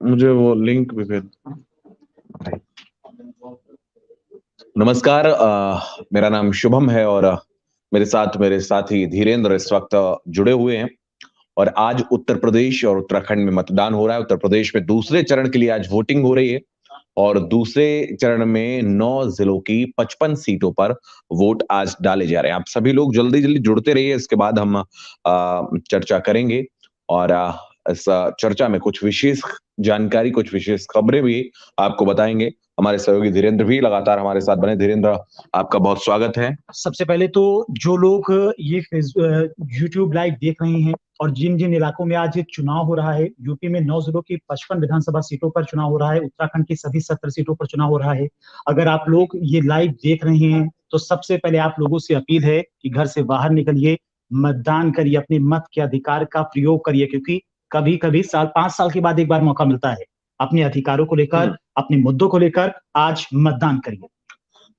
मुझे वो लिंक भी भेज। नमस्कार, मेरा नाम शुभम है और मेरे साथ मेरे साथी धीरेन्द्र इस वक्त जुड़े हुए हैं। और आज उत्तर प्रदेश और उत्तराखंड में मतदान हो रहा है। उत्तर प्रदेश में दूसरे चरण के लिए आज वोटिंग हो रही है और दूसरे चरण में 9 जिलों की 55 सीटों पर वोट आज डाले जा रहे हैं। आप सभी लोग जल्दी-जल्दी जुड़ते रहिए, इसके बाद हम चर्चा करेंगे और इस चर्चा में कुछ विशेष जानकारी, कुछ विशेष खबरें भी आपको बताएँगे। हमारे सहयोगी धीरेन्द्र भी लगातार हमारे साथ बने। धीरेन्द्र, आपका बहुत स्वागत है। सबसे पहले तो जो लोग ये यूट्यूब लाइव देख रहे हैं और जिन जिन इलाकों में आज ये चुनाव हो रहा है, यूपी में 9 जिलों की 55 विधानसभा सीटों पर चुनाव हो रहा है, उत्तराखंड की सभी 70 सीटों पर चुनाव हो रहा है। अगर आप लोग ये लाइव देख रहे हैं तो सबसे पहले आप लोगों से अपील है कि घर से बाहर निकलिए, मतदान करिए, अपने मत के अधिकार का प्रयोग करिए, क्योंकि कभी कभी 5 साल के बाद एक बार मौका मिलता है। अपने अधिकारों को लेकर, अपने मुद्दों को लेकर आज मतदान करिए।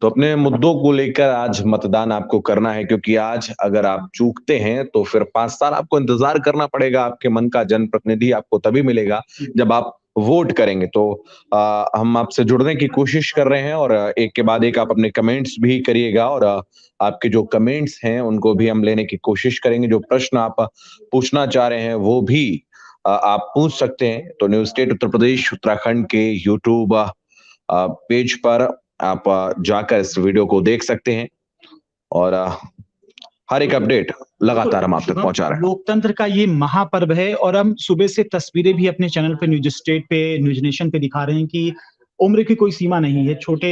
तो अपने मुद्दों को लेकर आज मतदान आपको करना है, क्योंकि आज अगर आप चूकते हैं तो फिर 5 साल आपको इंतजार करना पड़ेगा। आपके मन का जनप्रतिनिधि आपको तभी मिलेगा जब आप वोट करेंगे। तो हम आपसे जुड़ने की कोशिश कर रहे हैं और एक के बाद एक आप अपने कमेंट्स भी करिएगा और आपके जो कमेंट्स हैं उनको भी हम लेने की कोशिश करेंगे। जो प्रश्न आप पूछना चाह रहे हैं वो भी आप पूछ सकते हैं। तो न्यूज़ स्टेट उत्तर प्रदेश उत्तराखंड के यूट्यूब पेज पर आप जाकर इस वीडियो को देख सकते हैं और हर एक अपडेट लगातार हम आप तक पहुंचा रहे हैं। लोकतंत्र का ये महापर्व है और हम सुबह से तस्वीरें भी अपने चैनल पे, न्यूज स्टेट पे, न्यूज नेशन पे दिखा रहे हैं कि उम्र की कोई सीमा नहीं है। छोटे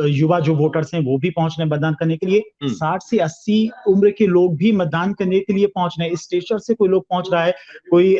युवा जो वोटर्स हैं वो भी पहुंच रहे हैं मतदान करने के लिए। 60 से 80 उम्र के लोग भी मतदान करने के लिए पहुंच रहे हैं। स्टेशन से कोई लोग पहुंच रहा है, कोई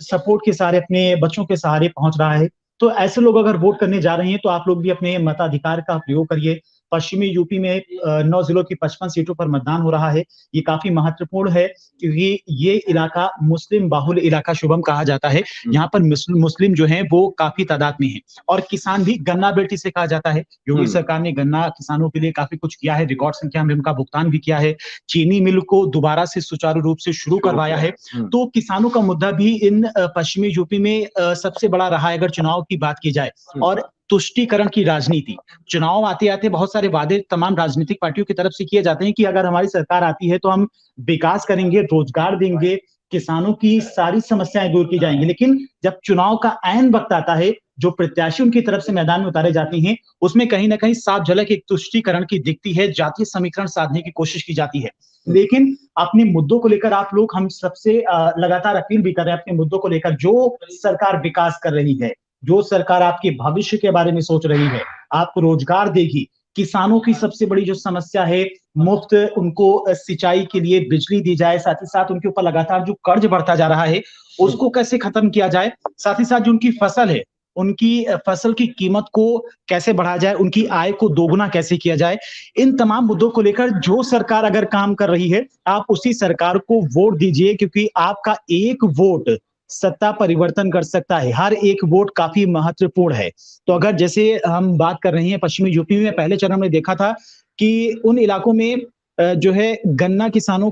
सपोर्ट के सहारे, अपने बच्चों के सहारे पहुंच रहा है। तो ऐसे लोग अगर वोट करने जा रहे हैं तो आप लोग भी अपने मताधिकार का प्रयोग करिए। पश्चिमी यूपी में 9 जिलों की 55 सीटों पर मतदान हो रहा है। ये काफी महत्वपूर्ण है क्योंकि ये इलाका मुस्लिम बाहुल इलाका शुभम कहा जाता है। यहाँ पर मुस्लिम जो हैं वो काफी तादाद में हैं और किसान भी गन्ना बेल्ट से कहा जाता है। योगी सरकार ने गन्ना किसानों के लिए काफी कुछ किया है, रिकॉर्ड संख्या में उनका भुगतान भी किया है। चीनी मिल को दोबारा से सुचारू रूप से शुरू करवाया है। तो किसानों का मुद्दा भी इन पश्चिमी यूपी में सबसे बड़ा रहा है अगर चुनाव की बात की जाए। और तुष्टीकरण की राजनीति, चुनाव आते आते बहुत सारे वादे तमाम राजनीतिक पार्टियों की तरफ से किए जाते हैं कि अगर हमारी सरकार आती है तो हम विकास करेंगे, रोजगार देंगे, किसानों की सारी समस्याएं दूर की जाएंगी। लेकिन जब चुनाव का ऐन वक्त आता है, जो प्रत्याशी उनकी तरफ से मैदान में उतारे जाते हैं, उसमें कहीं ना कहीं साफ झलक एक तुष्टीकरण की दिखती है, जातीय समीकरण साधने की कोशिश की जाती है। लेकिन अपने मुद्दों को लेकर आप लोग, हम सबसे लगातार अपील भी कर रहे हैं अपने मुद्दों को लेकर। जो सरकार विकास कर रही है, जो सरकार आपके भविष्य के बारे में सोच रही है, आपको रोजगार देगी, किसानों की सबसे बड़ी जो समस्या है, मुफ्त उनको सिंचाई के लिए बिजली दी जाए, साथ ही साथ उनके ऊपर लगातार जो कर्ज बढ़ता जा रहा है उसको कैसे खत्म किया जाए, साथ ही साथ जो उनकी फसल है, उनकी फसल की कीमत को कैसे बढ़ाया जाए, उनकी आय को दोगुना कैसे किया जाए। इन तमाम मुद्दों को लेकर जो सरकार अगर काम कर रही है, आप उसी सरकार को वोट दीजिए, क्योंकि आपका एक वोट सत्ता परिवर्तन कर सकता है। हर एक वोट काफी महत्वपूर्ण है। तो अगर जैसे हम बात कर रहे हैं पश्चिमी यूपी में, पहले चरण में देखा था कि उन इलाकों में जो है गन्ना किसानों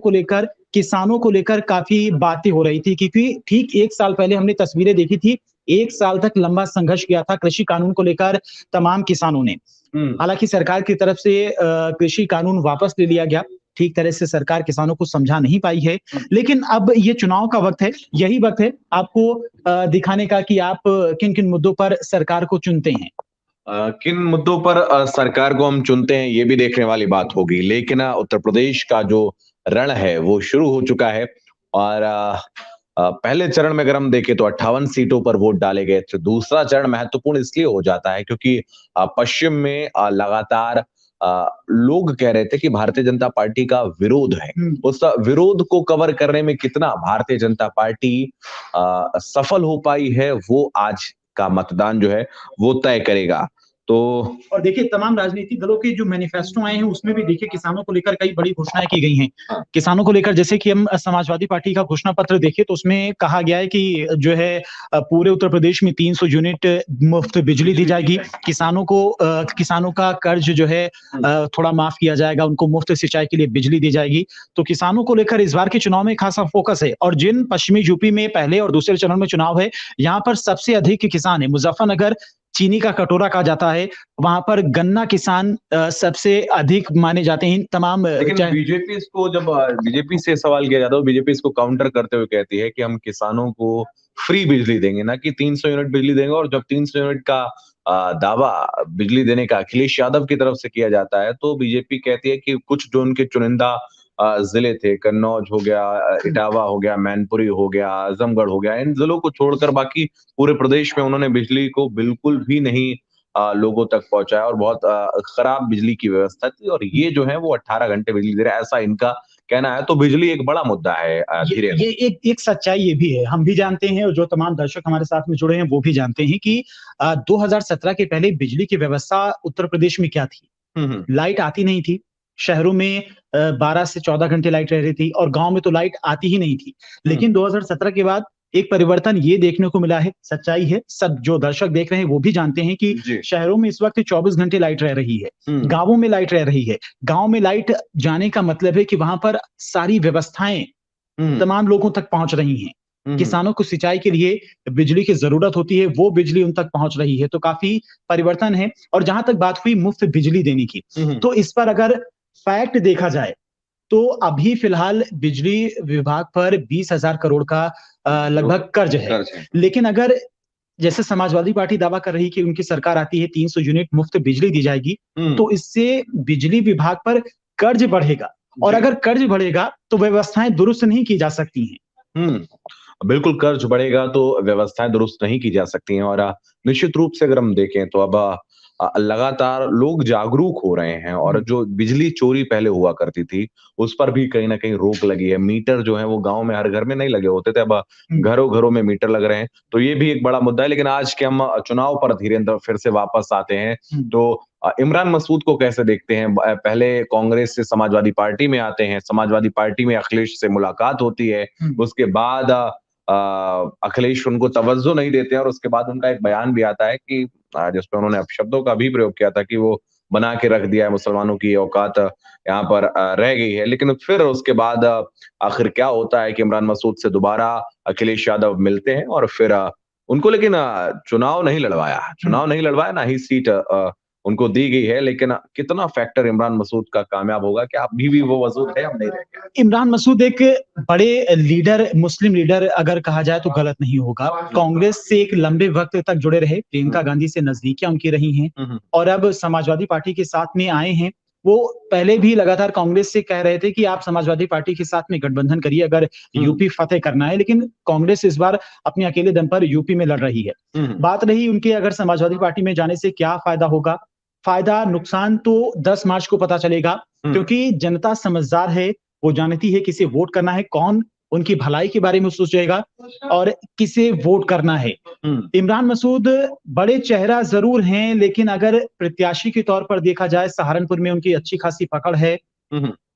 को लेकर काफी बातें हो रही थी, क्योंकि ठीक 1 साल पहले हमने तस्वीरें देखी थी। 1 साल तक लंबा संघर्ष किया था कृषि कानून को लेकर तमाम किसानों ने। हालांकि सरकार की तरफ से कृषि कानून वापस ले लिया गया, ठीक तरह से सरकार किसानों को समझा नहीं पाई है। लेकिन अब ये चुनाव का वक्त है, यही वक्त है आपको दिखाने का कि आप किन किन मुद्दों पर सरकार को चुनते हैं। किन मुद्दों पर सरकार को हम चुनते हैं ये भी देखने वाली बात होगी। लेकिन उत्तर प्रदेश का जो रण है वो शुरू हो चुका है और पहले चरण में अगर हम देखें तो 58 सीटों पर वोट डाले गए थे। दूसरा चरण महत्वपूर्ण इसलिए हो जाता है क्योंकि पश्चिम में लगातार लोग कह रहे थे कि भारतीय जनता पार्टी का विरोध है। उस विरोध को कवर करने में कितना भारतीय जनता पार्टी सफल हो पाई है वो आज का मतदान जो है वो तय करेगा। तो और देखिए तमाम राजनीतिक दलों के जो मैनिफेस्टो आए हैं उसमें भी देखिए किसानों को लेकर कई बड़ी घोषणाएं की गई हैं। हाँ। किसानों को लेकर जैसे कि हम समाजवादी पार्टी का घोषणा पत्र देखें तो उसमें कहा गया है कि जो है पूरे उत्तर प्रदेश में 300 यूनिट मुफ्त बिजली दी जाएगी। किसानों का कर्ज जो है थोड़ा माफ किया जाएगा, उनको मुफ्त सिंचाई के लिए बिजली दी जाएगी। तो किसानों को लेकर इस बार के चुनाव में खासा फोकस है और जिन पश्चिमी यूपी में पहले और दूसरे चरण में चुनाव है, यहाँ पर सबसे अधिक किसान है। मुजफ्फरनगर चीनी का कटोरा कहा जाता है, वहां पर गन्ना किसान सबसे अधिक माने जाते हैं तमाम लेकिन बीजेपी इसको जब बीजेपी से सवाल किया जाता है, बीजेपी इसको काउंटर करते हुए कहती है कि हम किसानों को फ्री बिजली देंगे, ना कि 300 यूनिट बिजली देंगे। और जब 300 यूनिट का दावा बिजली देने का अखिलेश यादव की तरफ से किया जाता है, तो बीजेपी कहती है कि कुछ जो उनके चुनिंदा जिले थे, कन्नौज हो गया, इटावा हो गया, मैनपुरी हो गया, आजमगढ़ हो गया, इन जिलों को छोड़कर बाकी पूरे प्रदेश में उन्होंने बिजली को बिल्कुल भी नहीं लोगों तक पहुंचाया और बहुत खराब बिजली की व्यवस्था थी। और ये जो है वो 18 घंटे बिजली दे रहा है, ऐसा इनका कहना है। तो बिजली एक बड़ा मुद्दा है धीरे ये एक सच्चाई ये भी है, हम भी जानते हैं और जो तमाम दर्शक हमारे साथ में जुड़े हैं वो भी जानते हैं कि 2017 के पहले बिजली की व्यवस्था उत्तर प्रदेश में क्या थी। लाइट आती नहीं थी। शहरों में 12 से 14 घंटे लाइट रह रही थी और गांव में तो लाइट आती ही नहीं थी। लेकिन 2017 के बाद एक परिवर्तन ये देखने को मिला है, सच्चाई है, सब जो दर्शक देख रहे हैं वो भी जानते हैं कि शहरों में इस वक्त 24 घंटे लाइट रह रही है, गांवों में लाइट रह रही है। गांव में लाइट जाने का मतलब है कि वहां पर सारी व्यवस्थाएं तमाम लोगों तक पहुंच रही हैं। किसानों को सिंचाई के लिए बिजली की जरूरत होती है, वो बिजली उन तक पहुंच रही है। तो काफी परिवर्तन है। और जहां तक बात हुई मुफ्त बिजली देने की, तो इस पर अगर फैक्ट देखा जाए तो अभी फिलहाल बिजली विभाग पर 20,000 करोड़ का लगभग कर्ज है। लेकिन अगर जैसे समाजवादी पार्टी दावा कर रही कि उनकी सरकार आती है 300 यूनिट मुफ्त बिजली दी जाएगी, तो इससे बिजली विभाग पर कर्ज बढ़ेगा और अगर कर्ज बढ़ेगा तो व्यवस्थाएं दुरुस्त नहीं की जा सकती हैं। बिल्कुल, कर्ज बढ़ेगा तो व्यवस्थाएं दुरुस्त नहीं की जा सकती हैं। और निश्चित रूप से अगर हम देखें तो अब लगातार लोग जागरूक हो रहे हैं और जो बिजली चोरी पहले हुआ करती थी, उस पर भी कहीं न कहीं रोक लगी है। मीटर जो है वो गाँव में हर घर में नहीं लगे होते थे, अब घरों-घरों में मीटर लग रहे हैं, तो ये भी एक बड़ा मुद्दा है। लेकिन आज के हम चुनाव पर धीरेन्द्र फिर से वापस आते हैं, तो इमरान मसूद को कैसे देखते हैं? पहले कांग्रेस से समाजवादी पार्टी में आते हैं, समाजवादी पार्टी में अखिलेश से मुलाकात होती है, उसके बाद अखिलेश उनको तवज्जो नहीं देते हैं और उसके बाद उनका एक बयान भी आता है कि जिसपे उन्होंने अपशब्दों का भी प्रयोग किया था कि वो बना के रख दिया है, मुसलमानों की औकात यहाँ पर रह गई है। लेकिन फिर उसके बाद आखिर क्या होता है कि इमरान मसूद से दोबारा अखिलेश यादव मिलते हैं और फिर उनको लेकिन चुनाव नहीं लड़वाया, ना ही सीट उनको दी गई है। लेकिन कितना फैक्टर इमरान मसूद का कामयाब होगा? क्या अभी भी वो वजूद है, अब नहीं रह गया? इमरान मसूद एक बड़े लीडर, मुस्लिम लीडर अगर कहा जाए तो गलत नहीं होगा। कांग्रेस से एक लंबे वक्त तक जुड़े रहे, प्रियंका गांधी से नजदीकियां उनकी रही हैं और अब समाजवादी पार्टी के साथ में आए हैं। वो पहले भी लगातार कांग्रेस से कह रहे थे कि आप समाजवादी पार्टी के साथ में गठबंधन करिए अगर यूपी फतेह करना है, लेकिन कांग्रेस इस बार अपने अकेले दम पर यूपी में लड़ रही है। बात रही उनके अगर समाजवादी पार्टी में जाने से क्या फायदा होगा, फायदा नुकसान तो 10 मार्च को पता चलेगा, क्योंकि जनता समझदार है, वो जानती है किसे वोट करना है, कौन उनकी भलाई के बारे में सोचेगा और किसे वोट करना है। इमरान मसूद बड़े चेहरा जरूर हैं, लेकिन अगर प्रत्याशी के तौर पर देखा जाए सहारनपुर में उनकी अच्छी खासी पकड़ है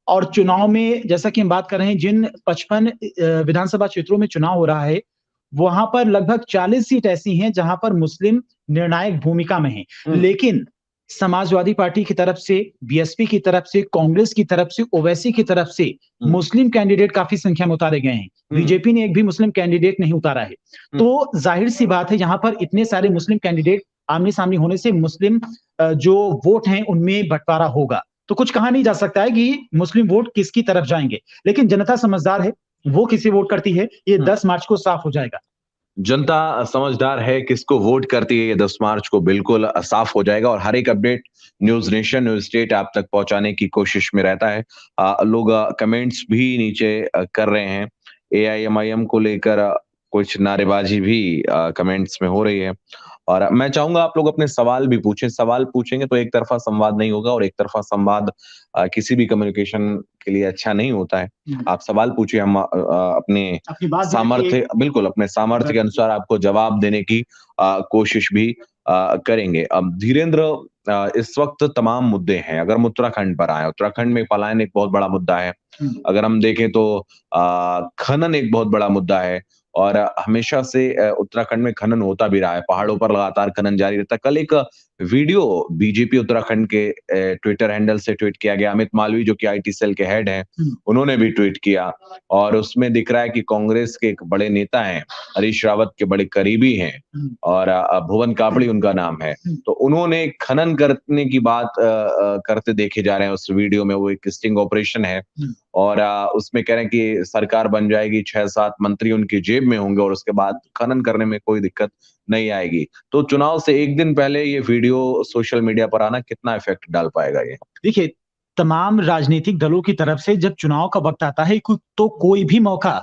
और चुनाव में जैसा कि हम बात कर रहे हैं जिन 55 विधानसभा क्षेत्रों में चुनाव हो रहा है, वहां पर लगभग 40 सीट ऐसी हैं जहां पर मुस्लिम निर्णायक भूमिका में हैं। लेकिन समाजवादी पार्टी की तरफ से, बीएसपी की तरफ से, कांग्रेस की तरफ से, ओवैसी की तरफ से मुस्लिम कैंडिडेट काफी संख्या में उतारे गए हैं। बीजेपी ने एक भी मुस्लिम कैंडिडेट नहीं उतारा है। तो जाहिर सी बात है यहाँ पर इतने सारे मुस्लिम कैंडिडेट आमने सामने होने से मुस्लिम जो वोट हैं उनमें बंटवारा होगा। तो कुछ कहा नहीं जा सकता है कि मुस्लिम वोट किसकी तरफ जाएंगे, लेकिन जनता समझदार है, वो किसे वोट करती है ये 10 मार्च को साफ हो जाएगा। जनता समझदार है, किसको वोट करती है ये 10 मार्च को बिल्कुल साफ हो जाएगा। और हर एक update news nation, news state आप तक पहुंचाने की कोशिश में रहता है। लोग कमेंट्स भी नीचे कर रहे हैं। एआईएमआईएम को लेकर कुछ नारेबाजी भी कमेंट्स में हो रही है और मैं चाहूंगा आप लोग अपने सवाल भी पूछें। सवाल पूछेंगे तो एक तरफा संवाद नहीं होगा और एक तरफा संवाद किसी भी कम्युनिकेशन के लिए अच्छा नहीं होता है। आप सवाल पूछिए, हम अपने सामर्थ्य, बिल्कुल अपने सामर्थ्य के अनुसार आपको जवाब देने की कोशिश भी करेंगे। अब धीरेन्द्र, इस वक्त तमाम मुद्दे हैं। अगर हम उत्तराखंड पर आए, उत्तराखंड में पलायन एक बहुत बड़ा मुद्दा है। अगर हम देखें तो खनन एक बहुत बड़ा मुद्दा है और हमेशा से उत्तराखंड में खनन होता भी रहा है। पहाड़ों पर लगातार खनन जारी रहता है। कल एक वीडियो बीजेपी उत्तराखंड के ट्विटर हैंडल से ट्वीट किया गया। अमित मालवीय जो कि आईटी सेल के हेड हैं, उन्होंने भी ट्वीट किया और उसमें दिख रहा है कि कांग्रेस के एक बड़े नेता हैं, हरीश रावत के बड़े करीबी हैं और भुवन कापड़ी उनका नाम है। तो उन्होंने खनन करने की बात करते देखे जा रहे हैं उस वीडियो में। वो एक स्टिंग ऑपरेशन है और उसमें कह रहे हैं कि सरकार बन जाएगी, 6-7 मंत्री उनकी जेब में होंगे और उसके बाद खनन करने में कोई दिक्कत नहीं आएगी। तो चुनाव से 1 दिन पहले ये वीडियो सोशल मीडिया पर आना कितना इफेक्ट डाल पाएगा ये? देखिए, तमाम राजनीतिक दलों की तरफ से जब चुनाव का वक़्त आता है तो कोई भी मौका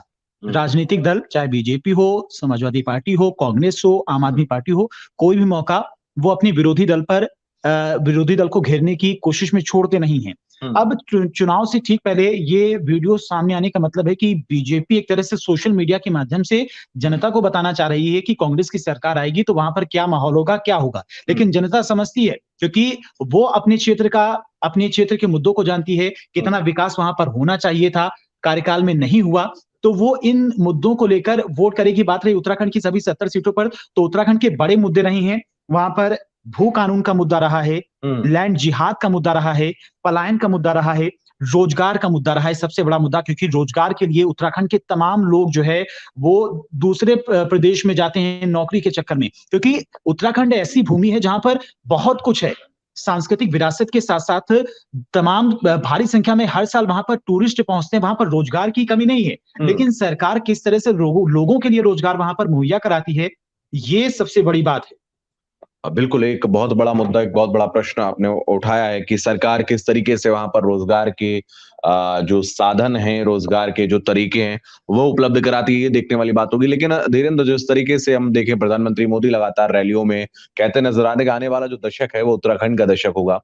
राजनीतिक दल, चाहे बीजेपी हो, समाजवादी पार्टी हो, कांग्रेस हो, आम आदमी पार्टी हो, कोई भी मौका वो अपने विरोधी दल को घेरने की कोशिश में छोड़ते नहीं हैं। अब चुनाव से ठीक पहले ये वीडियो सामने आने का मतलब है कि बीजेपी एक तरह से सोशल मीडिया के माध्यम से जनता को बताना चाह रही है कि कांग्रेस की सरकार आएगी तो वहां पर क्या माहौल होगा, क्या होगा। लेकिन जनता समझती है क्योंकि वो अपने क्षेत्र के मुद्दों को जानती है, कितना विकास वहां पर होना चाहिए था, कार्यकाल में नहीं हुआ। तो वो इन मुद्दों को लेकर वोट करेगी। बात रही उत्तराखंड की सभी 70 सीटों पर, तो उत्तराखंड के बड़े मुद्दे रहे हैं। वहां पर भू कानून का मुद्दा रहा है, लैंड जिहाद का मुद्दा रहा है, पलायन का मुद्दा रहा है, रोजगार का मुद्दा रहा है सबसे बड़ा मुद्दा, क्योंकि रोजगार के लिए उत्तराखंड के तमाम लोग जो है वो दूसरे प्रदेश में जाते हैं नौकरी के चक्कर में, क्योंकि उत्तराखंड ऐसी भूमि है जहां पर बहुत कुछ है। सांस्कृतिक विरासत के साथ साथ तमाम भारी संख्या में हर साल वहां पर टूरिस्ट पहुंचते हैं। वहां पर रोजगार की कमी नहीं है, लेकिन सरकार किस तरह से लोगों के लिए रोजगार वहां पर मुहैया कराती है, ये सबसे बड़ी बात है। बिल्कुल, एक बहुत बड़ा मुद्दा, एक बहुत बड़ा प्रश्न आपने उठाया है कि सरकार किस तरीके से वहाँ पर रोज़गार के जो साधन हैं, रोज़गार के जो तरीके हैं, वो उपलब्ध कराती है, ये देखने वाली बात होगी। लेकिन धीरेन्द्र, जिस तरीके से हम देखें प्रधानमंत्री मोदी लगातार रैलियों में कहते नज़र आ रहे हैं कि आने वाला जो दशक है, वो उत्तराखंड का दशक होगा।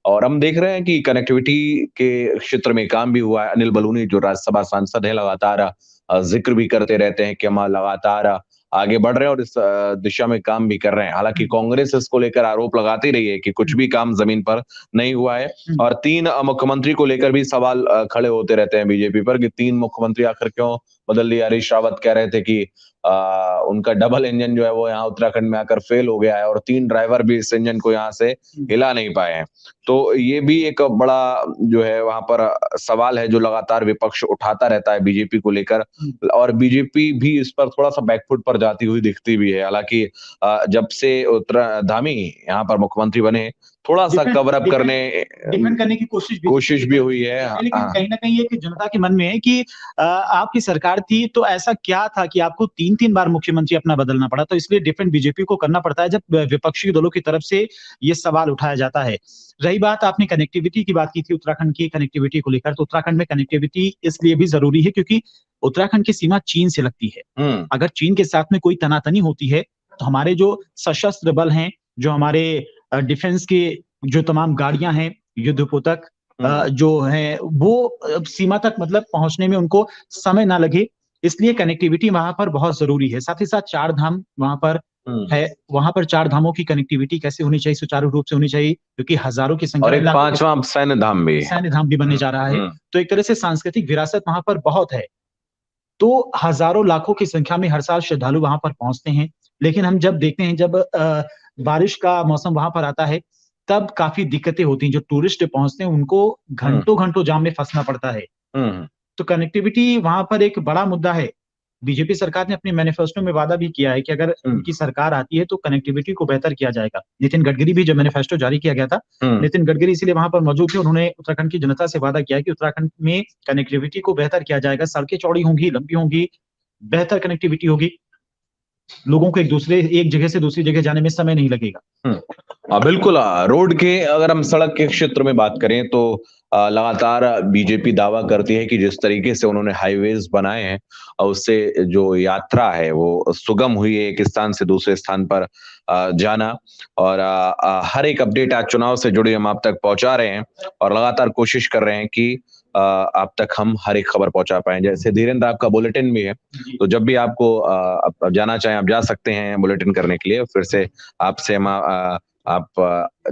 और हम देख रहे हैं कि कनेक्टिविटी के क्षेत्र में काम भी हुआ है। अनिल बलूनी जो राज्यसभा सांसद हैं, लगातार ज़िक्र भी करते रहते हैं कि हम लगातार आगे बढ़ रहे हैं और इस दिशा में काम भी कर रहे हैं। हालाँकि कांग्रेस इसको लेकर आरोप लगाती रही है कि कुछ भी काम ज़मीन पर नहीं हुआ है और 3 मुख्यमंत्री को लेकर भी सवाल खड़े होते रहते हैं बीजेपी पर कि 3 मुख्यमंत्री आखिर क्यों बदल दिया? हरीश रावत कह रहे थे कि उनका डबल इंजन जो है वो यहाँ उत्तराखंड में आकर फेल हो गया है और 3 ड्राइवर भी इस इंजन को यहाँ से हिला नहीं पाए हैं। तो ये भी एक बड़ा जो है वहाँ पर सवाल है जो लगातार विपक्ष उठाता रहता है बीजेपी को लेकर और बीजेपी भी इस पर थोड़ा-सा बैकफुट पर जाती हुई दिखती भी है। हालाँकि जब से धामी यहाँ पर मुख्यमंत्री बने, थोड़ा-सा कवर अप डिफेंड करने की कोशिश भी हुई है। लेकिन कहीं न कहीं ये जनता के मन में है कि आपकी सरकार थी तो ऐसा क्या था कि आपको 3-3 बार मुख्यमंत्री अपना बदलना पड़ा, तो इसलिए डिफेंड बीजेपी को करना पड़ता है जब विपक्षी दलों की तरफ से ये सवाल उठाया जाता है। रही बात, आपने कनेक्टिविटी की बात की थी, उत्तराखंड की कनेक्टिविटी को लेकर, तो उत्तराखंड में कनेक्टिविटी इसलिए भी ज़रूरी है क्योंकि उत्तराखंड की सीमा चीन से लगती है। अगर चीन के साथ में कोई तनातनी होती है, तो हमारे जो सशस्त्र बल हैं, जो हमारे डिफेंस के जो तमाम गाड़ियां हैं, युद्धपोतक जो हैं, वो सीमा तक मतलब पहुंचने में उनको समय ना लगे, इसलिए कनेक्टिविटी वहां पर बहुत जरूरी है। साथ ही साथ 4 धाम वहां पर है, वहां पर 4 धामों की कनेक्टिविटी कैसे होनी चाहिए, सुचारू रूप से होनी चाहिए, क्योंकि हजारों की संख्या और एक 5वां सैन्य धाम भी बनने जा रहा है। तो एक तरह से सांस्कृतिक विरासत वहां पर बहुत है। तो हजारों लाखों की संख्या में हर साल श्रद्धालु वहां पर पहुंचते हैं, लेकिन हम जब देखते हैं जब बारिश का मौसम वहां पर आता है तब काफी दिक्कतें होती हैं। जो टूरिस्ट पहुंचते हैं उनको घंटों जाम में फंसना पड़ता है। तो कनेक्टिविटी वहां पर एक बड़ा मुद्दा है। बीजेपी सरकार ने अपने मैनिफेस्टो में वादा भी किया है कि अगर उनकी सरकार आती है तो कनेक्टिविटी को बेहतर किया जाएगा। नितिन गडकरी भी जब मैनिफेस्टो जारी किया गया था, नितिन गडकरी इसलिए वहां पर मौजूद थे, उन्होंने उत्तराखंड की जनता से वादा किया कि उत्तराखंड में कनेक्टिविटी को बेहतर किया जाएगा, सड़कें चौड़ी होंगी, लंबी होंगी, बेहतर कनेक्टिविटी होगी, लोगों को एक जगह से दूसरी जगह जाने में समय नहीं लगेगा। बिल्कुल, रोड के अगर हम सड़क के क्षेत्र में बात करें तो लगातार बीजेपी दावा करती है कि जिस तरीके से उन्होंने हाईवेज बनाए हैं उससे जो यात्रा है वो सुगम हुई है, एक स्थान से दूसरे स्थान पर जाना और हर एक अपडेट आज चुनाव से जुड़ी हम आप तक पहुंचा रहे हैं और लगातार कोशिश कर रहे हैं कि आप तक हम हर एक खबर पहुंचा पाएं। जैसे धीरेन्द्र आपका बुलेटिन भी है, तो जब भी आपको आप जाना चाहें आप जा सकते हैं बुलेटिन करने के लिए। फिर से आपसे आप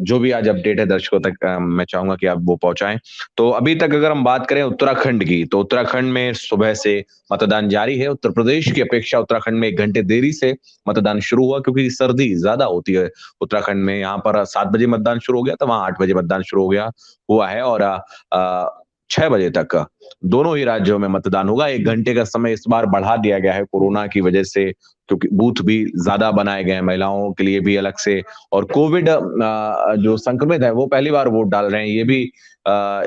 जो भी आज अपडेट है दर्शकों तक मैं चाहूंगा कि आप वो पहुंचाएं। तो अभी तक अगर हम बात करें उत्तराखंड की, तो उत्तराखंड में सुबह से मतदान जारी है। उत्तर प्रदेश की अपेक्षा उत्तराखंड में 1 घंटे देरी से मतदान शुरू हुआ, क्योंकि सर्दी ज्यादा होती है उत्तराखंड में। यहाँ पर 7 बजे मतदान शुरू हो गया था, वहां 8 बजे मतदान शुरू हो गया हुआ है, और 6 बजे तक दोनों ही राज्यों में मतदान होगा। 1 घंटे का समय इस बार बढ़ा दिया गया है कोरोना की वजह से, क्योंकि बूथ भी ज्यादा बनाए गए हैं, महिलाओं के लिए भी अलग से, और कोविड जो संक्रमित है वो पहली बार वोट डाल रहे हैं। ये भी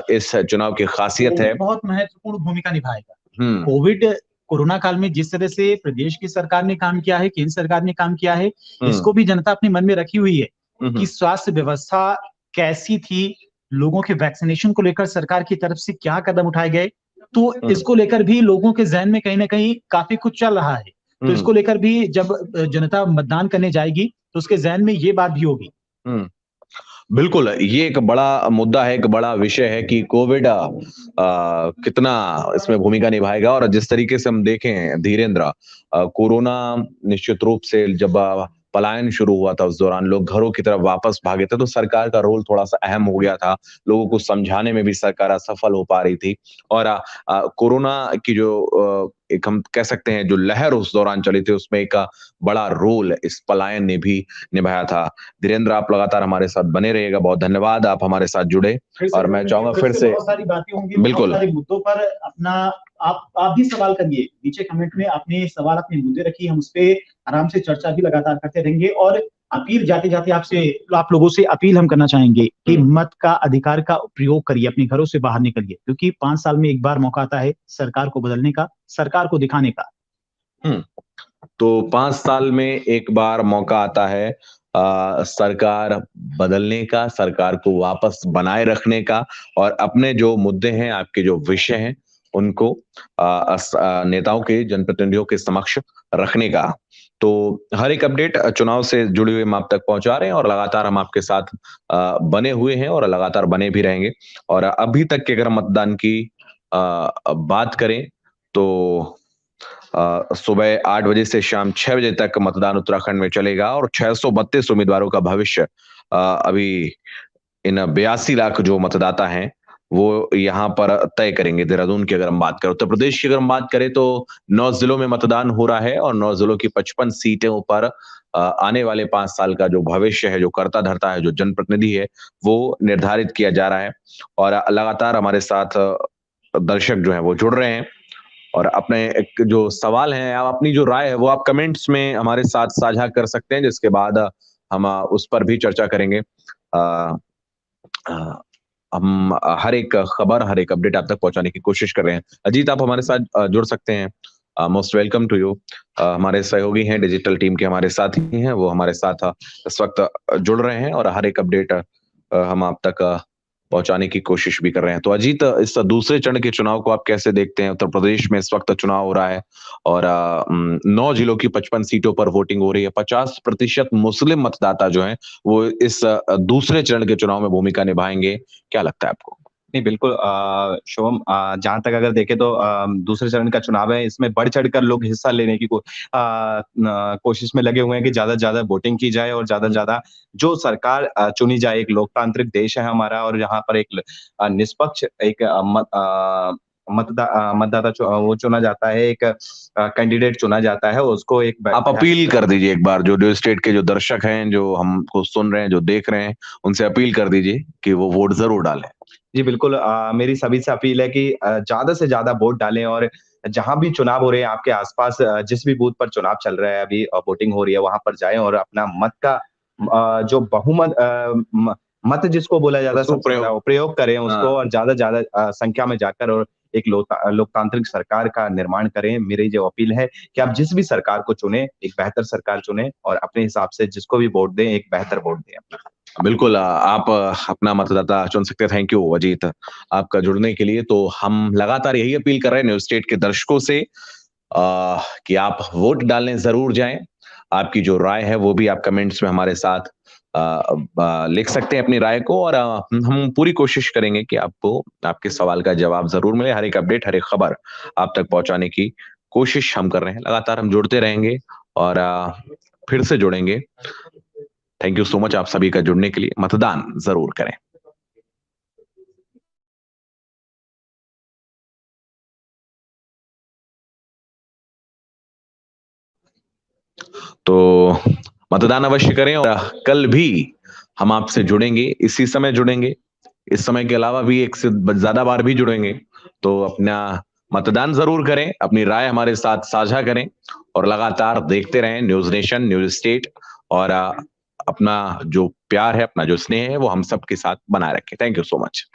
इस चुनाव की खासियत है। बहुत महत्वपूर्ण भूमिका निभाएगा। हम्म। कोविड कोरोना काल में जिस तरह से प्रदेश की सरकार ने काम किया है, केंद्र सरकार ने काम किया है, इसको भी जनता अपने मन में रखी हुई है कि स्वास्थ्य व्यवस्था कैसी थी, लोगों के वैक्सीनेशन को लेकर सरकार की तरफ से क्या कदम उठाए गए, तो इसको लेकर भी लोगों के जहन में कहीं ना कहीं काफी कुछ चल रहा है। तो इसको लेकर भी जब जनता मतदान करने जाएगी तो उसके जहन में ये बात भी होगी। बिल्कुल, ये एक बड़ा मुद्दा है, एक बड़ा विषय है कि कोविड कितना इसमें भूमिका निभाएगा। और जिस तरीके से हम देखें धीरेन्द्र, कोरोना निश्चित रूप से जब पलायन शुरू हुआ था, उस दौरान लोग घरों की तरफ वापस भागे थे, तो सरकार का रोल थोड़ा सा अहम हो गया था। लोगों को समझाने में भी सरकार असफल हो पा रही थी। और कोरोना की जो एक हम कह सकते हैं जो लहर उस दौरान चली थी, उसमें एक बड़ा रोल इस पलायन ने भी निभाया था। धीरेन्द्र, आप लगातार हमारे साथ बने रहिएगा। बहुत धन्यवाद, आप हमारे साथ जुड़े, और मैं चाहूंगा फिर से बहुत सारी बातें होंगी, बिल्कुल बहुत सारे मुद्दों पर अपना आप भी सवाल करिए, नीचे कमेंट में अपने सवाल, अपने मुद्दे रखिए, हम उस पे आराम से चर्चा भी लगातार करते रहेंगे। और अपील जाते जाते आपसे, आप लोगों से अपील हम करना चाहेंगे कि मत का अधिकार का प्रयोग करिए, अपने घरों से बाहर निकलिए, क्योंकि 5 साल में एक बार मौका आता है सरकार को बदलने का, सरकार को दिखाने का। तो 5 साल में एक बार मौका आता है सरकार बदलने का, सरकार को वापस बनाए रखने का, और अपने जो मुद्दे हैं, आपके जो विषय हैं, उनको नेताओं के, जनप्रतिनिधियों के समक्ष रखने का। तो हर एक अपडेट चुनाव से जुड़ी हुई हम आप तक पहुंचा रहे हैं, और लगातार हम आपके साथ बने हुए हैं और लगातार बने भी रहेंगे। और अभी तक के अगर मतदान की बात करें तो सुबह 8 बजे से शाम 6 बजे तक मतदान उत्तराखंड में चलेगा, और 632 उम्मीदवारों का भविष्य अभी इन 82 लाख जो मतदाता हैं वो यहाँ पर तय करेंगे। देहरादून की अगर हम बात करें, उत्तर प्रदेश की अगर हम बात करें, तो 9 जिलों में मतदान हो रहा है, और 9 जिलों की 55 सीटों पर आने वाले 5 साल का जो भविष्य है, जो कर्ता धर्ता है, जो जनप्रतिनिधि है, वो निर्धारित किया जा रहा है। और लगातार हमारे साथ दर्शक जो है वो जुड़ रहे हैं, और अपने एक जो सवाल हैं, आप अपनी जो राय है वो आप कमेंट्स में हमारे साथ साझा कर सकते हैं, जिसके बाद हम उस पर भी चर्चा करेंगे। हम हर एक खबर, हर एक अपडेट आप तक पहुंचाने की कोशिश कर रहे हैं। अजीत, आप हमारे साथ जुड़ सकते हैं। Most welcome to you. हमारे सहयोगी हैं, डिजिटल टीम के हमारे साथ ही हैं, वो हमारे साथ इस वक्त जुड़ रहे हैं, और हर एक अपडेट हम आप तक पहुंचाने की कोशिश भी कर रहे हैं। तो अजीत, इस दूसरे चरण के चुनाव को आप कैसे देखते हैं? उत्तर प्रदेश में इस वक्त चुनाव हो रहा है, और 9 जिलों की 55 सीटों पर वोटिंग हो रही है। 50% मुस्लिम मतदाता जो हैं वो इस दूसरे चरण के चुनाव में भूमिका निभाएंगे। क्या लगता है आपको? नहीं, बिल्कुल शुभम, जहाँ तक अगर देखें तो दूसरे चरण का चुनाव है, इसमें बढ़-चढ़कर लोग हिस्सा लेने की कोशिश में लगे हुए हैं कि ज़्यादा से ज़्यादा वोटिंग की जाए और ज़्यादा से ज़्यादा जो सरकार चुनी जाए। एक लोकतांत्रिक देश है हमारा, और यहाँ पर एक निष्पक्ष एक मतदाता वो चुना जाता है, एक कैंडिडेट चुना जाता है, उसको एक आप अपील कर दीजिए एक बार, जो स्टेट के जो दर्शक हैं, जो हमको सुन रहे हैं, जो देख रहे हैं, उनसे अपील कर दीजिए कि वो वोट जरूर डालें। जी, बिल्कुल, मेरी सभी से अपील है कि ज़्यादा से ज़्यादा वोट डालें, और जहाँ भी चुनाव हो रहे हैं आपके आसपास, जिस भी बूथ पर चुनाव चल रहा है अभी, वोटिंग हो रही है, वहाँ पर जाएँ और अपना मत का जो बहुमत मत जिसको बोला जाता है, प्रयोग करें उसको, और ज़्यादा से ज़्यादा संख्या में जाकर और एक लोकतांत्रिक सरकार का निर्माण करें। मेरी जो अपील है कि आप जिस भी सरकार को चुनें, एक बेहतर सरकार चुनें, और अपने हिसाब से जिसको भी वोट दें, एक बेहतर वोट दें अपना। बिल्कुल, आप अपना मतदाता चुन सकते हैं। थैंक यू अजीत, आपका जुड़ने के लिए। तो हम लगातार यही अपील कर रहे हैं न्यूज़ स्टेट के दर्शकों से कि आप वोट डालने जरूर जाएं। आपकी जो राय है वो भी आप कमेंट्स में हमारे साथ लिख सकते हैं अपनी राय को, और हम पूरी कोशिश करेंगे कि आपको आपके सवाल का जवाब जरूर मिले। हर एक अपडेट, हर एक खबर आप तक पहुंचाने की कोशिश हम कर रहे हैं। लगातार हम जुड़ते रहेंगे और फिर से जुड़ेंगे। थैंक यू सो मच आप सभी का जुड़ने के लिए। मतदान जरूर करें। तो मतदान अवश्य करें, और कल भी हम आपसे जुड़ेंगे, इसी समय जुड़ेंगे, इस समय के अलावा भी एक से ज्यादा बार भी जुड़ेंगे। तो अपना मतदान जरूर करें, अपनी राय हमारे साथ साझा करें, और लगातार देखते रहें न्यूज नेशन, न्यूज स्टेट, और अपना जो प्यार है, अपना जो स्नेह है, वो हम सबके साथ बनाए रखें। Thank you so much.